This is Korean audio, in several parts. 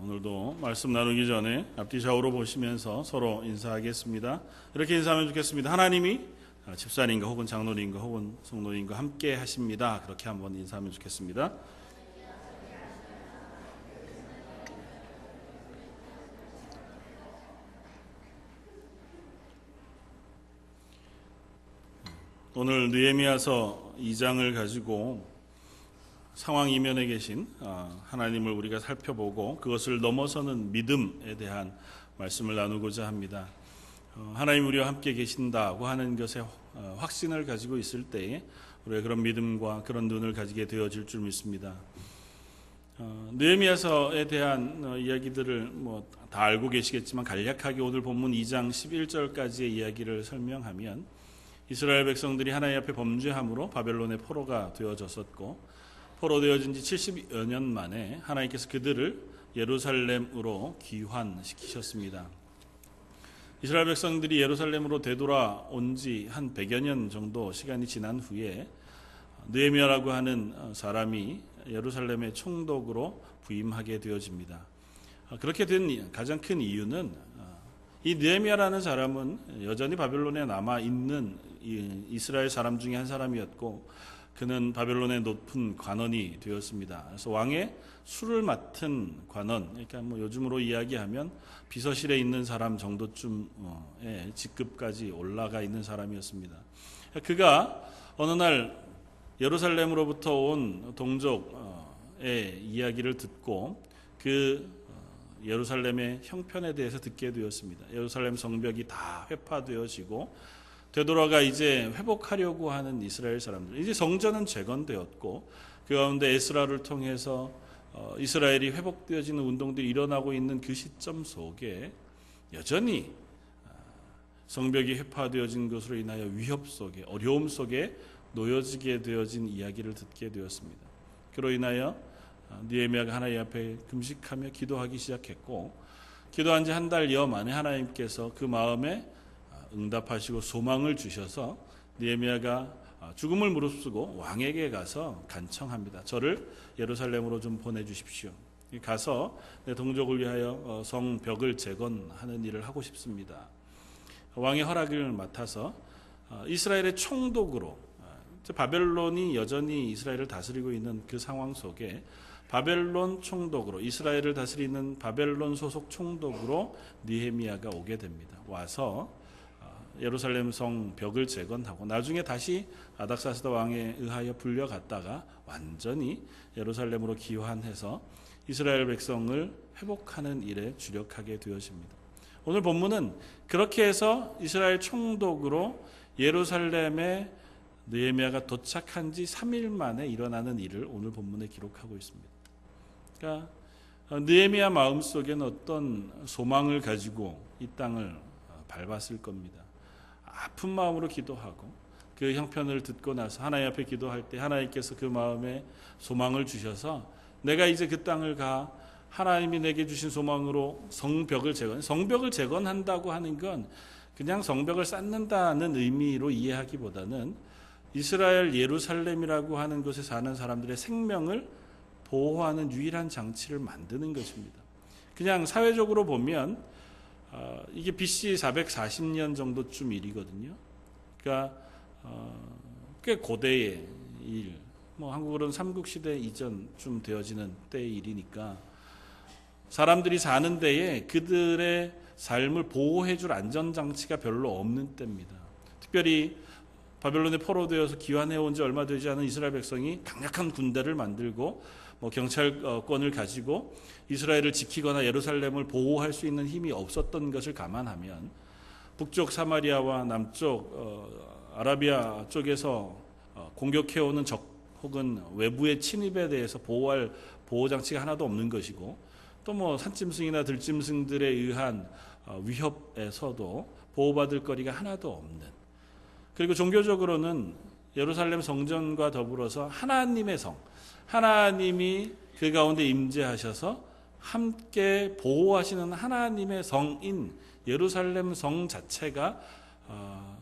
오늘도 말씀 나누기 전에 앞뒤 좌우로 보시면서 서로 인사하겠습니다. 이렇게 인사하면 좋겠습니다. 하나님이 집사님과 혹은 장로님과 혹은 성도님과 함께 하십니다. 그렇게 한번 인사하면 좋겠습니다. 오늘 느헤미야서 2장을 가지고 상황 이면에 계신 하나님을 우리가 살펴보고 그것을 넘어서는 믿음에 대한 말씀을 나누고자 합니다. 하나님 우리와 함께 계신다고 하는 것에 확신을 가지고 있을 때에 우리가 그런 믿음과 그런 눈을 가지게 되어질 줄 믿습니다. 느헤미야서에 대한 이야기들을 다 알고 계시겠지만 간략하게 오늘 본문 2장 11절까지의 이야기를 설명하면 이스라엘 백성들이 하나님 앞에 범죄함으로 바벨론의 포로가 되어졌었고 포로되어진 지 70여 년 만에 하나님께서 그들을 예루살렘으로 귀환시키셨습니다. 이스라엘 백성들이 예루살렘으로 되돌아온 지 한 100여 년 정도 시간이 지난 후에 느헤미야라고 하는 사람이 예루살렘의 총독으로 부임하게 되어집니다. 그렇게 된 가장 큰 이유는 이 느헤미야라는 사람은 여전히 바벨론에 남아있는 이스라엘 사람 중에 한 사람이었고 그는 바벨론의 높은 관원이 되었습니다. 그래서 왕의 술을 맡은 관원, 그러니까 요즘으로 이야기하면 비서실에 있는 사람 정도쯤의 직급까지 올라가 있는 사람이었습니다. 그가 어느 날 예루살렘으로부터 온 동족의 이야기를 듣고 그 예루살렘의 형편에 대해서 듣게 되었습니다. 예루살렘 성벽이 다 회파되어지고 되돌아가 이제 회복하려고 하는 이스라엘 사람들, 이제 성전은 재건되었고 그 가운데 에스라를 통해서 이스라엘이 회복되어지는 운동들이 일어나고 있는 그 시점 속에 여전히 성벽이 회파되어진 것으로 인하여 위협 속에 어려움 속에 놓여지게 되어진 이야기를 듣게 되었습니다. 그로 인하여 느헤미야가 하나님 앞에 금식하며 기도하기 시작했고 기도한 지 한 달여 만에 하나님께서 그 마음에 응답하시고 소망을 주셔서 느헤미야가 죽음을 무릅쓰고 왕에게 가서 간청합니다. 저를 예루살렘으로 좀 보내주십시오. 가서 내 동족을 위하여 성벽을 재건하는 일을 하고 싶습니다. 왕의 허락을 맡아서 이스라엘의 총독으로, 바벨론이 여전히 이스라엘을 다스리고 있는 그 상황 속에 바벨론 총독으로, 이스라엘을 다스리는 바벨론 소속 총독으로 느헤미야가 오게 됩니다. 와서 예루살렘 성 벽을 재건하고 나중에 다시 아닥사스다 왕에 의하여 불려갔다가 완전히 예루살렘으로 귀환해서 이스라엘 백성을 회복하는 일에 주력하게 되어집니다. 오늘 본문은 그렇게 해서 이스라엘 총독으로 예루살렘에 느헤미야가 도착한 지 3일 만에 일어나는 일을 오늘 본문에 기록하고 있습니다. 그러니까 느헤미야 마음속에는 어떤 소망을 가지고 이 땅을 밟았을 겁니다. 아픈 마음으로 기도하고 그 형편을 듣고 나서 하나님 앞에 기도할 때 하나님께서 그 마음에 소망을 주셔서 내가 이제 그 땅을 가 하나님이 내게 주신 소망으로 성벽을 재건한다고 하는 건 그냥 성벽을 쌓는다는 의미로 이해하기보다는 이스라엘 예루살렘이라고 하는 곳에 사는 사람들의 생명을 보호하는 유일한 장치를 만드는 것입니다. 그냥 사회적으로 보면 이게 BC 440년 정도쯤 일이거든요. 그러니까 꽤 고대의 일, 한국으로는 삼국시대 이전쯤 되어지는 때의 일이니까 사람들이 사는 데에 그들의 삶을 보호해줄 안전장치가 별로 없는 때입니다. 특별히 바벨론에 포로되어서 귀환해온 지 얼마 되지 않은 이스라엘 백성이 강력한 군대를 만들고 경찰권을 가지고 이스라엘을 지키거나 예루살렘을 보호할 수 있는 힘이 없었던 것을 감안하면 북쪽 사마리아와 남쪽 아라비아 쪽에서 공격해오는 적 혹은 외부의 침입에 대해서 보호할 보호장치가 하나도 없는 것이고 또 산짐승이나 들짐승들에 의한 위협에서도 보호받을 거리가 하나도 없는, 그리고 종교적으로는 예루살렘 성전과 더불어서 하나님의 성, 하나님이 그 가운데 임재하셔서 함께 보호하시는 하나님의 성인 예루살렘 성 자체가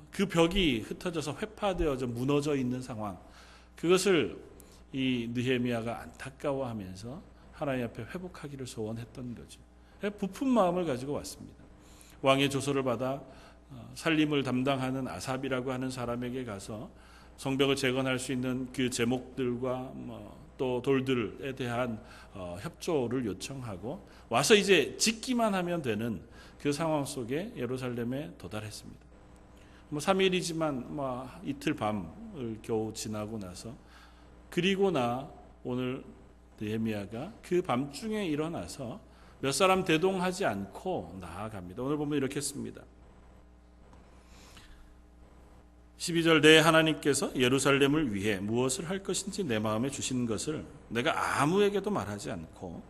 그 벽이 흩어져서 회파되어져 무너져 있는 상황, 그것을 이 느헤미야가 안타까워하면서 하나님 앞에 회복하기를 소원했던 거죠. 부푼 마음을 가지고 왔습니다. 왕의 조서를 받아 살림을 담당하는 아삽이라고 하는 사람에게 가서 성벽을 재건할 수 있는 그 제목들과 또 돌들에 대한 협조를 요청하고 와서 이제 짓기만 하면 되는 그 상황 속에 예루살렘에 도달했습니다. 3일이지만 이틀 밤을 겨우 지나고 나서 그리고 오늘 느헤미야가 그 밤중에 일어나서 몇 사람 대동하지 않고 나아갑니다. 오늘 보면 이렇게 씁니다. 12절 내 하나님께서 예루살렘을 위해 무엇을 할 것인지 내 마음에 주신 것을 내가 아무에게도 말하지 않고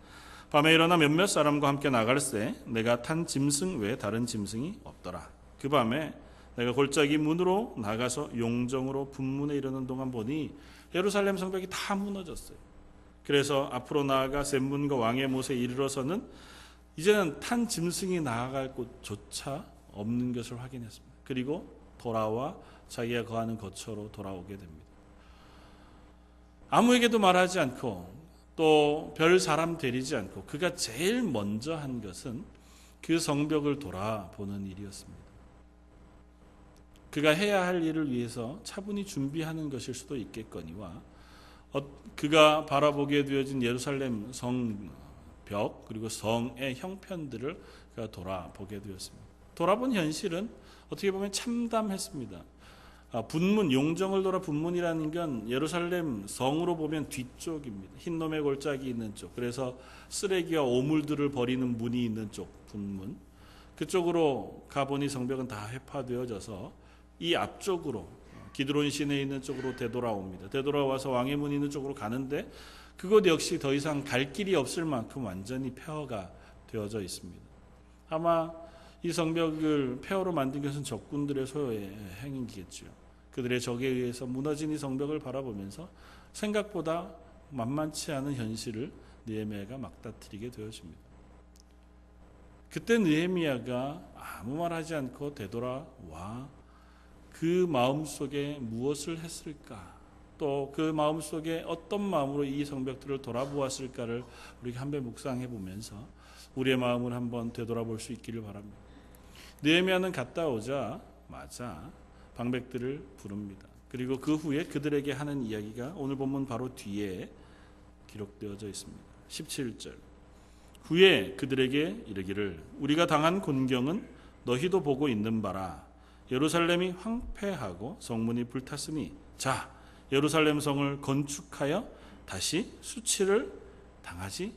밤에 일어나 몇몇 사람과 함께 나갈새 내가 탄 짐승 외에 다른 짐승이 없더라. 그 밤에 내가 골짜기 문으로 나가서 용정으로 분문에 이르는 동안 보니 예루살렘 성벽이 다 무너졌어요. 그래서 앞으로 나아가 샘문과 왕의 못에 이르러서는 이제는 탄 짐승이 나아갈 곳조차 없는 것을 확인했습니다. 그리고 돌아와 자기가 거하는 거처로 돌아오게 됩니다. 아무에게도 말하지 않고 또 별 사람 데리지 않고 그가 제일 먼저 한 것은 그 성벽을 돌아보는 일이었습니다. 그가 해야 할 일을 위해서 차분히 준비하는 것일 수도 있겠거니와 그가 바라보게 되어진 예루살렘 성벽 그리고 성의 형편들을 그가 돌아보게 되었습니다. 돌아본 현실은 어떻게 보면 참담했습니다. 분문, 용정을 돌아 분문이라는 건 예루살렘 성으로 보면 뒤쪽입니다. 흰놈의 골짜기 있는 쪽. 그래서 쓰레기와 오물들을 버리는 문이 있는 쪽, 분문. 그쪽으로 가보니 성벽은 다 회파되어져서 이 앞쪽으로 기드론 시내에 있는 쪽으로 되돌아옵니다. 되돌아와서 왕의 문 있는 쪽으로 가는데 그곳 역시 더 이상 갈 길이 없을 만큼 완전히 폐허가 되어져 있습니다. 아마 이 성벽을 폐허로 만든 것은 적군들의 소요의 행위겠죠. 그들의 적에 의해서 무너진 이 성벽을 바라보면서 생각보다 만만치 않은 현실을 느헤미야가 막다트리게 되어집니다. 그때 느헤미야가 아무 말하지 않고 되돌아와 그 마음속에 무엇을 했을까? 또 그 마음속에 어떤 마음으로 이 성벽들을 돌아보았을까를 우리가 한번 묵상해 보면서 우리의 마음을 한번 되돌아볼 수 있기를 바랍니다. 느헤미야는 갔다 오자마자 방백들을 부릅니다. 그리고 그 후에 그들에게 하는 이야기가 오늘 본문 바로 뒤에 기록되어져 있습니다. 17절 후에 그들에게 이르기를 우리가 당한 곤경은 너희도 보고 있는 바라. 예루살렘이 황폐하고 성문이 불탔으니 자 예루살렘 성을 건축하여 다시 수치를 당하지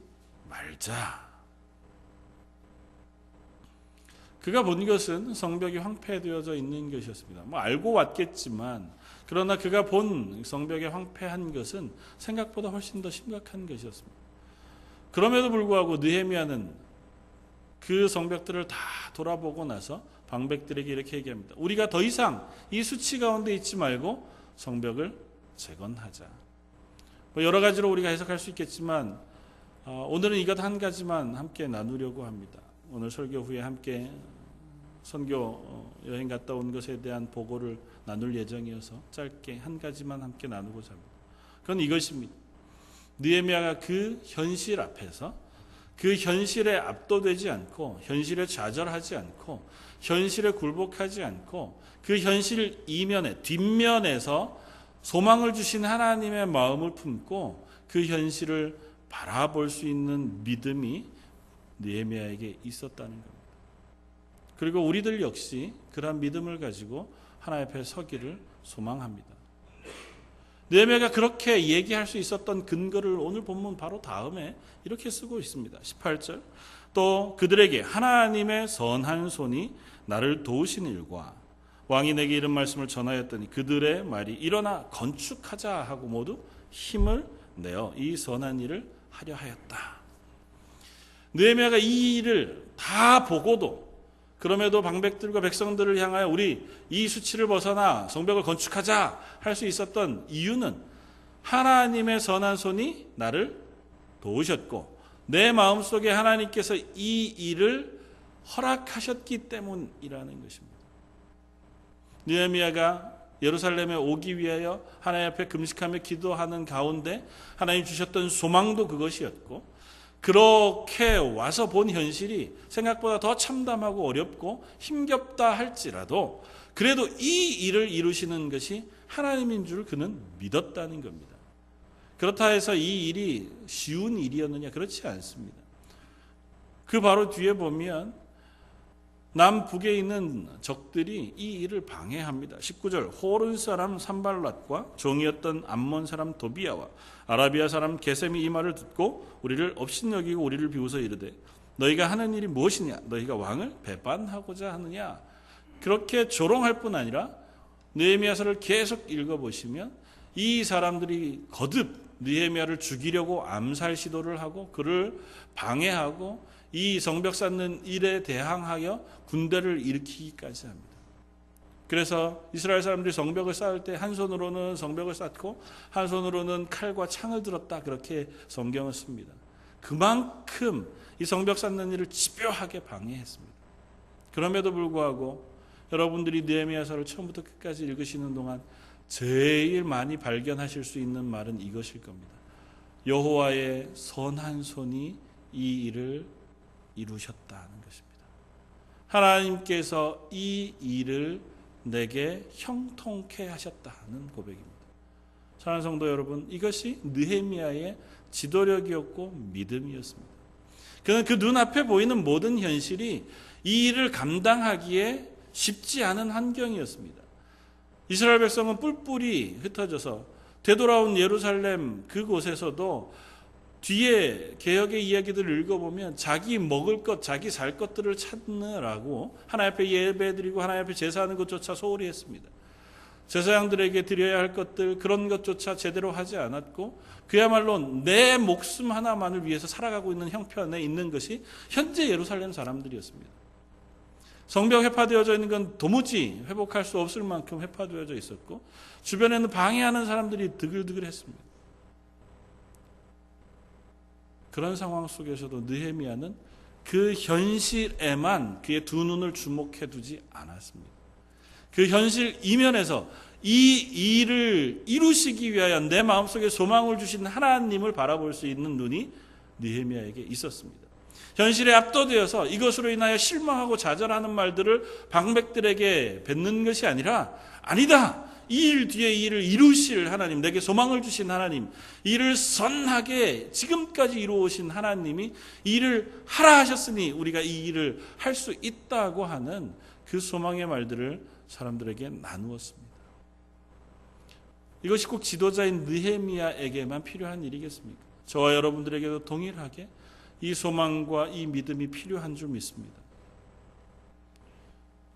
말자. 그가 본 것은 성벽이 황폐되어져 있는 것이었습니다. 알고 왔겠지만 그러나 그가 본 성벽의 황폐한 것은 생각보다 훨씬 더 심각한 것이었습니다. 그럼에도 불구하고 느헤미야는 그 성벽들을 다 돌아보고 나서 방백들에게 이렇게 얘기합니다. 우리가 더 이상 이 수치 가운데 있지 말고 성벽을 재건하자. 여러 가지로 우리가 해석할 수 있겠지만 오늘은 이것 한 가지만 함께 나누려고 합니다. 오늘 설교 후에 함께 선교 여행 갔다 온 것에 대한 보고를 나눌 예정이어서 짧게 한 가지만 함께 나누고자 합니다. 그건 이것입니다. 느헤미야가 그 현실 앞에서 그 현실에 압도되지 않고 현실에 좌절하지 않고 현실에 굴복하지 않고 그 현실 이면에 뒷면에서 소망을 주신 하나님의 마음을 품고 그 현실을 바라볼 수 있는 믿음이 느헤미야에게 있었다는 겁니다. 그리고 우리들 역시 그러한 믿음을 가지고 하나님 앞에 서기를 소망합니다. 느헤미야가 그렇게 얘기할 수 있었던 근거를 오늘 본문 바로 다음에 이렇게 쓰고 있습니다. 18절 또 그들에게 하나님의 선한 손이 나를 도우신 일과 왕이 내게 이런 말씀을 전하였더니 그들의 말이 일어나 건축하자 하고 모두 힘을 내어 이 선한 일을 하려 하였다. 느헤미야가 이 일을 다 보고도 그럼에도 방백들과 백성들을 향하여 우리 이 수치를 벗어나 성벽을 건축하자 할 수 있었던 이유는 하나님의 선한 손이 나를 도우셨고 내 마음속에 하나님께서 이 일을 허락하셨기 때문이라는 것입니다. 느헤미야가 예루살렘에 오기 위하여 하나님 앞에 금식하며 기도하는 가운데 하나님 주셨던 소망도 그것이었고 그렇게 와서 본 현실이 생각보다 더 참담하고 어렵고 힘겹다 할지라도 그래도 이 일을 이루시는 것이 하나님인 줄 그는 믿었다는 겁니다. 그렇다 해서 이 일이 쉬운 일이었느냐? 그렇지 않습니다. 그 바로 뒤에 보면 남북에 있는 적들이 이 일을 방해합니다. 19절 호른 사람 산발랏과 종이었던 암몬 사람 도비야와 아라비아 사람 게셈이 이 말을 듣고 우리를 업신여기고 우리를 비웃어 이르되 너희가 하는 일이 무엇이냐? 너희가 왕을 배반하고자 하느냐? 그렇게 조롱할 뿐 아니라 느헤미야서를 계속 읽어보시면 이 사람들이 거듭 느헤미야를 죽이려고 암살 시도를 하고 그를 방해하고 이 성벽 쌓는 일에 대항하여 군대를 일으키기까지 합니다. 그래서 이스라엘 사람들이 성벽을 쌓을 때 한 손으로는 성벽을 쌓고 한 손으로는 칼과 창을 들었다, 그렇게 성경을 씁니다. 그만큼 이 성벽 쌓는 일을 집요하게 방해했습니다. 그럼에도 불구하고 여러분들이 느헤미야서를 처음부터 끝까지 읽으시는 동안 제일 많이 발견하실 수 있는 말은 이것일 겁니다. 여호와의 선한 손이 이 일을 이루셨다는 것입니다. 하나님께서 이 일을 내게 형통케 하셨다는 고백입니다. 사랑하는 성도 여러분, 이것이 느헤미야의 지도력이었고 믿음이었습니다. 그는 그 눈앞에 보이는 모든 현실이 이 일을 감당하기에 쉽지 않은 환경이었습니다. 이스라엘 백성은 뿔뿔이 흩어져서 되돌아온 예루살렘 그곳에서도 뒤에 개역의 이야기들을 읽어보면 자기 먹을 것, 자기 살 것들을 찾느라고 하나님 앞에 예배드리고 하나님 앞에 제사하는 것조차 소홀히 했습니다. 제사장들에게 드려야 할 것들, 그런 것조차 제대로 하지 않았고 그야말로 내 목숨 하나만을 위해서 살아가고 있는 형편에 있는 것이 현재 예루살렘 사람들이었습니다. 성벽 회파되어져 있는 건 도무지 회복할 수 없을 만큼 회파되어져 있었고 주변에는 방해하는 사람들이 드글드글했습니다. 그런 상황 속에서도 느헤미야는 그 현실에만 그의 두 눈을 주목해 두지 않았습니다. 그 현실 이면에서 이 일을 이루시기 위하여 내 마음속에 소망을 주신 하나님을 바라볼 수 있는 눈이 느헤미야에게 있었습니다. 현실에 압도되어서 이것으로 인하여 실망하고 좌절하는 말들을 방백들에게 뱉는 것이 아니라 아니다. 이 일 뒤에 이 일을 이루실 하나님, 내게 소망을 주신 하나님, 이를 선하게 지금까지 이루어오신 하나님이 이 일을 하라 하셨으니 우리가 이 일을 할 수 있다고 하는 그 소망의 말들을 사람들에게 나누었습니다. 이것이 꼭 지도자인 느헤미야에게만 필요한 일이겠습니까? 저와 여러분들에게도 동일하게 이 소망과 이 믿음이 필요한 줄 믿습니다.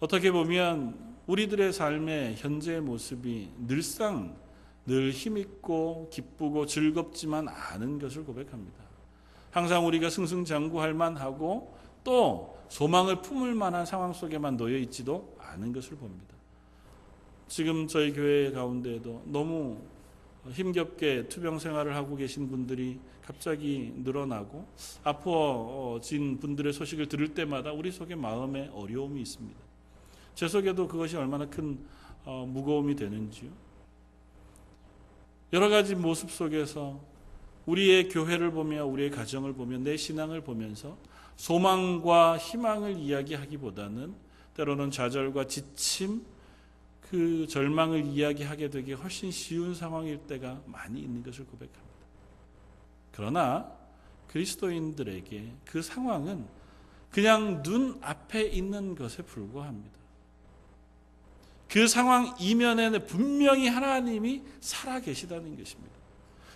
어떻게 보면 우리들의 삶의 현재의 모습이 늘상 늘 힘있고 기쁘고 즐겁지만 않은 것을 고백합니다. 항상 우리가 승승장구할 만하고 또 소망을 품을 만한 상황 속에만 놓여 있지도 않은 것을 봅니다. 지금 저희 교회 가운데에도 너무 힘겹게 투병 생활을 하고 계신 분들이 갑자기 늘어나고 아파진 분들의 소식을 들을 때마다 우리 속에 마음에 어려움이 있습니다. 제 속에도 그것이 얼마나 큰 무거움이 되는지요. 여러 가지 모습 속에서 우리의 교회를 보며 우리의 가정을 보며 내 신앙을 보면서 소망과 희망을 이야기하기보다는 때로는 좌절과 지침, 그 절망을 이야기하게 되기 훨씬 쉬운 상황일 때가 많이 있는 것을 고백합니다. 그러나 그리스도인들에게 그 상황은 그냥 눈앞에 있는 것에 불과합니다. 그 상황 이면에 분명히 하나님이 살아계시다는 것입니다.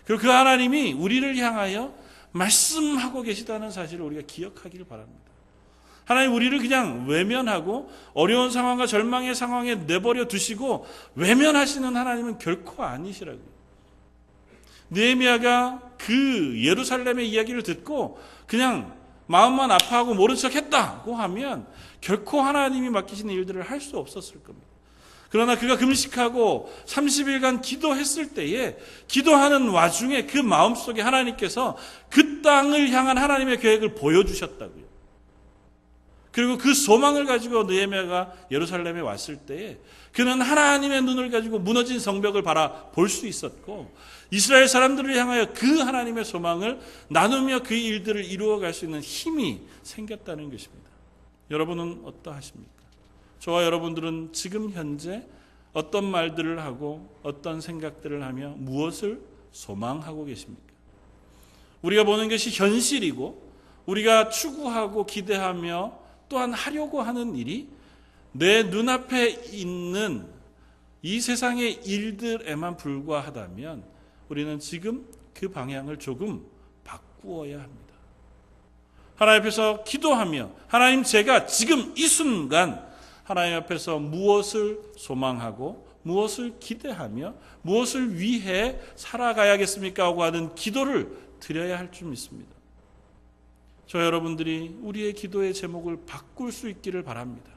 그리고 그 하나님이 우리를 향하여 말씀하고 계시다는 사실을 우리가 기억하기를 바랍니다. 하나님 우리를 그냥 외면하고 어려운 상황과 절망의 상황에 내버려 두시고 외면하시는 하나님은 결코 아니시라고요. 느헤미야가 그 예루살렘의 이야기를 듣고 그냥 마음만 아파하고 모른 척 했다고 하면 결코 하나님이 맡기시는 일들을 할 수 없었을 겁니다. 그러나 그가 금식하고 30일간 기도했을 때에 기도하는 와중에 그 마음속에 하나님께서 그 땅을 향한 하나님의 계획을 보여주셨다고요. 그리고 그 소망을 가지고 느헤미야가 예루살렘에 왔을 때에 그는 하나님의 눈을 가지고 무너진 성벽을 바라볼 수 있었고 이스라엘 사람들을 향하여 그 하나님의 소망을 나누며 그 일들을 이루어갈 수 있는 힘이 생겼다는 것입니다. 여러분은 어떠하십니까? 저와 여러분들은 지금 현재 어떤 말들을 하고 어떤 생각들을 하며 무엇을 소망하고 계십니까? 우리가 보는 것이 현실이고 우리가 추구하고 기대하며 또한 하려고 하는 일이 내 눈앞에 있는 이 세상의 일들에만 불과하다면 우리는 지금 그 방향을 조금 바꾸어야 합니다. 하나님 앞에서 기도하며 하나님 제가 지금 이 순간 하나님 앞에서 무엇을 소망하고 무엇을 기대하며 무엇을 위해 살아가야겠습니까? 하고 하는 기도를 드려야 할 줄 믿습니다. 저 여러분들이 우리의 기도의 제목을 바꿀 수 있기를 바랍니다.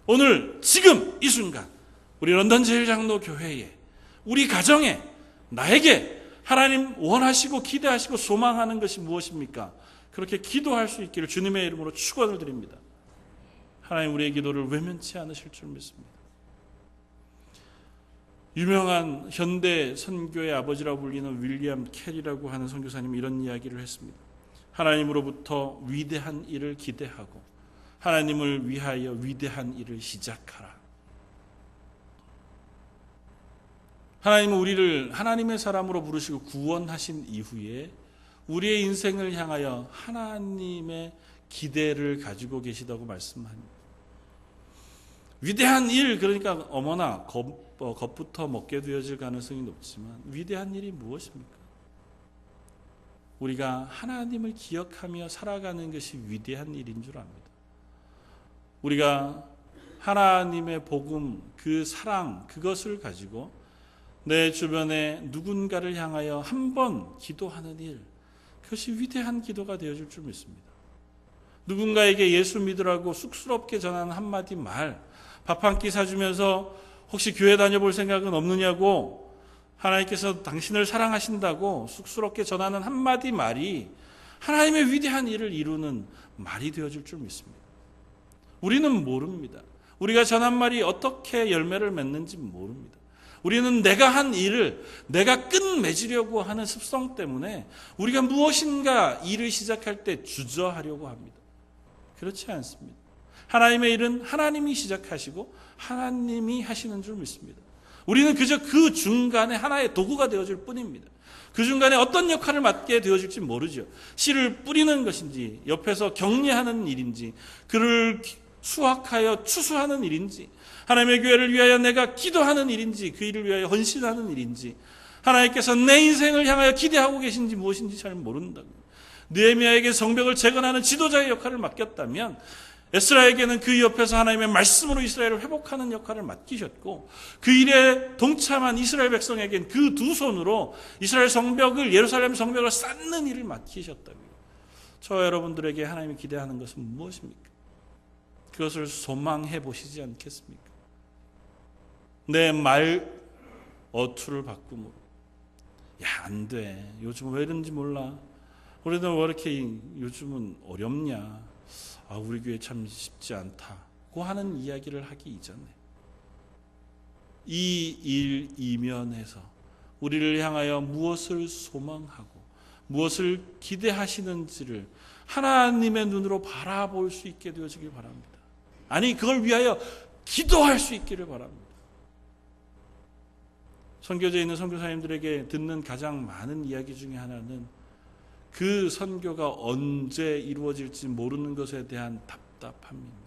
오늘 지금 이 순간 우리 런던 제일장로교회에 우리 가정에 나에게 하나님 원하시고 기대하시고 소망하는 것이 무엇입니까? 그렇게 기도할 수 있기를 주님의 이름으로 축원을 드립니다. 하나님 우리의 기도를 외면치 않으실 줄 믿습니다. 유명한 현대 선교의 아버지라고 불리는 윌리엄 캐리라고 하는 선교사님이 이런 이야기를 했습니다. 하나님으로부터 위대한 일을 기대하고 하나님을 위하여 위대한 일을 시작하라. 하나님은 우리를 하나님의 사람으로 부르시고 구원하신 이후에 우리의 인생을 향하여 하나님의 기대를 가지고 계시다고 말씀합니다. 위대한 일, 그러니까 어머나 겁부터 먹게 되어질 가능성이 높지만 위대한 일이 무엇입니까? 우리가 하나님을 기억하며 살아가는 것이 위대한 일인 줄 압니다. 우리가 하나님의 복음, 그 사랑, 그것을 가지고 내 주변에 누군가를 향하여 한 번 기도하는 일, 그것이 위대한 기도가 되어줄 줄 믿습니다. 누군가에게 예수 믿으라고 쑥스럽게 전하는 한마디 말, 밥 한 끼 사주면서 혹시 교회 다녀볼 생각은 없느냐고 하나님께서 당신을 사랑하신다고 쑥스럽게 전하는 한마디 말이 하나님의 위대한 일을 이루는 말이 되어줄 줄 믿습니다. 우리는 모릅니다. 우리가 전한 말이 어떻게 열매를 맺는지 모릅니다. 우리는 내가 한 일을 내가 끝맺으려고 하는 습성 때문에 우리가 무엇인가 일을 시작할 때 주저하려고 합니다. 그렇지 않습니다. 하나님의 일은 하나님이 시작하시고 하나님이 하시는 줄 믿습니다. 우리는 그저 그 중간에 하나의 도구가 되어줄 뿐입니다. 그 중간에 어떤 역할을 맡게 되어질지 모르죠. 씨를 뿌리는 것인지 옆에서 격려하는 일인지 그를 수확하여 추수하는 일인지 하나님의 교회를 위하여 내가 기도하는 일인지 그 일을 위하여 헌신하는 일인지 하나님께서 내 인생을 향하여 기대하고 계신지 무엇인지 잘 모른다고. 느헤미야에게 성벽을 재건하는 지도자의 역할을 맡겼다면 에스라에게는 그 옆에서 하나님의 말씀으로 이스라엘을 회복하는 역할을 맡기셨고 그 일에 동참한 이스라엘 백성에게는 그 두 손으로 이스라엘 성벽을 예루살렘 성벽을 쌓는 일을 맡기셨다고요. 저 여러분들에게 하나님이 기대하는 것은 무엇입니까? 그것을 소망해 보시지 않겠습니까? 내 말 어투를 바꾸므로 야, 안 돼. 요즘 왜 이런지 몰라. 우리는 왜 이렇게 요즘은 어렵냐. 아, 우리 교회 참 쉽지 않다고 하는 이야기를 하기 이전에 이 일 이면에서 우리를 향하여 무엇을 소망하고 무엇을 기대하시는지를 하나님의 눈으로 바라볼 수 있게 되어지길 바랍니다. 아니, 그걸 위하여 기도할 수 있기를 바랍니다. 선교제에 있는 선교사님들에게 듣는 가장 많은 이야기 중에 하나는 그 선교가 언제 이루어질지 모르는 것에 대한 답답함입니다.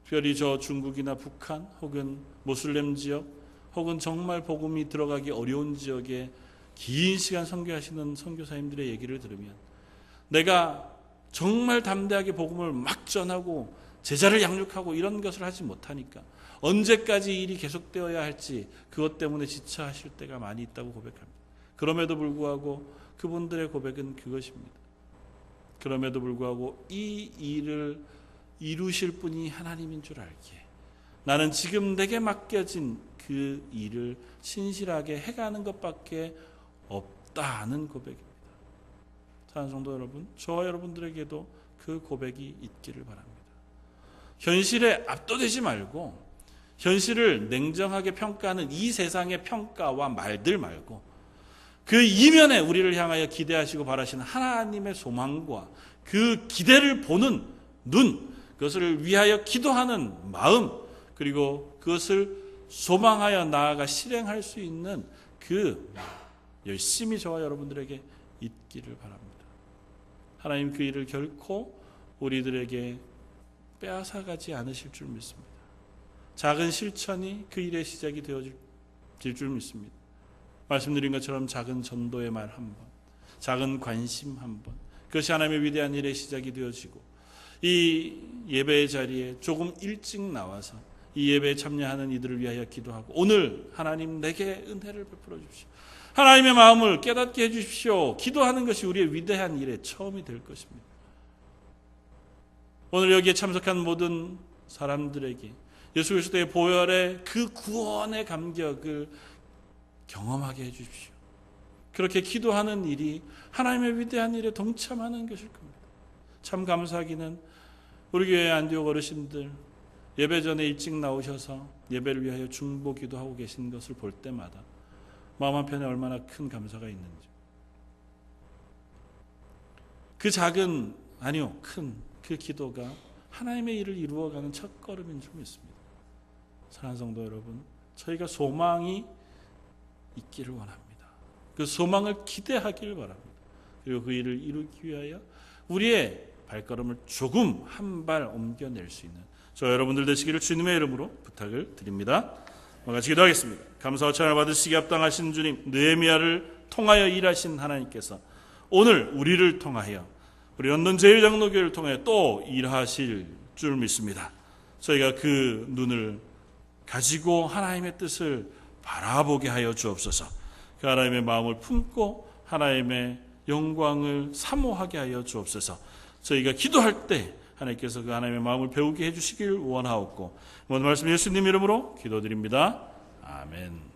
특별히 저 중국이나 북한 혹은 모슬렘 지역 혹은 정말 복음이 들어가기 어려운 지역에 긴 시간 선교하시는 선교사님들의 얘기를 들으면 내가 정말 담대하게 복음을 막 전하고 제자를 양육하고 이런 것을 하지 못하니까 언제까지 일이 계속되어야 할지 그것 때문에 지쳐하실 때가 많이 있다고 고백합니다. 그럼에도 불구하고 그분들의 고백은 그것입니다. 그럼에도 불구하고 이 일을 이루실 분이 하나님인 줄 알기에 나는 지금 내게 맡겨진 그 일을 신실하게 해가는 것밖에 없다는 고백입니다. 사랑하는 성도 여러분, 저와 여러분들에게도 그 고백이 있기를 바랍니다. 현실에 압도되지 말고 현실을 냉정하게 평가하는 이 세상의 평가와 말들 말고 그 이면에 우리를 향하여 기대하시고 바라시는 하나님의 소망과 그 기대를 보는 눈, 그것을 위하여 기도하는 마음, 그리고 그것을 소망하여 나아가 실행할 수 있는 그 열심히 저와 여러분들에게 있기를 바랍니다. 하나님 그 일을 결코 우리들에게 빼앗아가지 않으실 줄 믿습니다. 작은 실천이 그 일의 시작이 되어질 줄 믿습니다. 말씀드린 것처럼 작은 전도의 말 한 번, 작은 관심 한 번, 그것이 하나님의 위대한 일의 시작이 되어지고 이 예배의 자리에 조금 일찍 나와서 이 예배에 참여하는 이들을 위하여 기도하고 오늘 하나님 내게 은혜를 베풀어 주십시오. 하나님의 마음을 깨닫게 해주십시오. 기도하는 것이 우리의 위대한 일의 처음이 될 것입니다. 오늘 여기에 참석한 모든 사람들에게 예수 그리스도의 보혈의 그 구원의 감격을 경험하게 해주십시오. 그렇게 기도하는 일이 하나님의 위대한 일에 동참하는 것일 겁니다. 참 감사하기는 우리 교회 안디옥 어르신들 예배 전에 일찍 나오셔서 예배를 위하여 중보 기도하고 계신 것을 볼 때마다 마음 한편에 얼마나 큰 감사가 있는지, 그 작은 큰 그 기도가 하나님의 일을 이루어가는 첫걸음인 줄 믿습니다. 사랑하는 성도 여러분, 저희가 소망이 있기를 원합니다. 그 소망을 기대하기를 바랍니다. 그리고 그 일을 이루기 위하여 우리의 발걸음을 조금 한 발 옮겨낼 수 있는 저 여러분들 되시기를 주님의 이름으로 부탁을 드립니다. 같이 기도하겠습니다. 감사와 찬양을 받으시기 합당하신 주님, 느헤미야를 통하여 일하신 하나님께서 오늘 우리를 통하여 우리 런던 제1장로교회를 통하여 또 일하실 줄 믿습니다. 저희가 그 눈을 가지고 하나님의 뜻을 바라보게 하여 주옵소서. 그 하나님의 마음을 품고 하나님의 영광을 사모하게 하여 주옵소서. 저희가 기도할 때 하나님께서 그 하나님의 마음을 배우게 해주시길 원하옵고 모든 말씀 예수님 이름으로 기도드립니다. 아멘.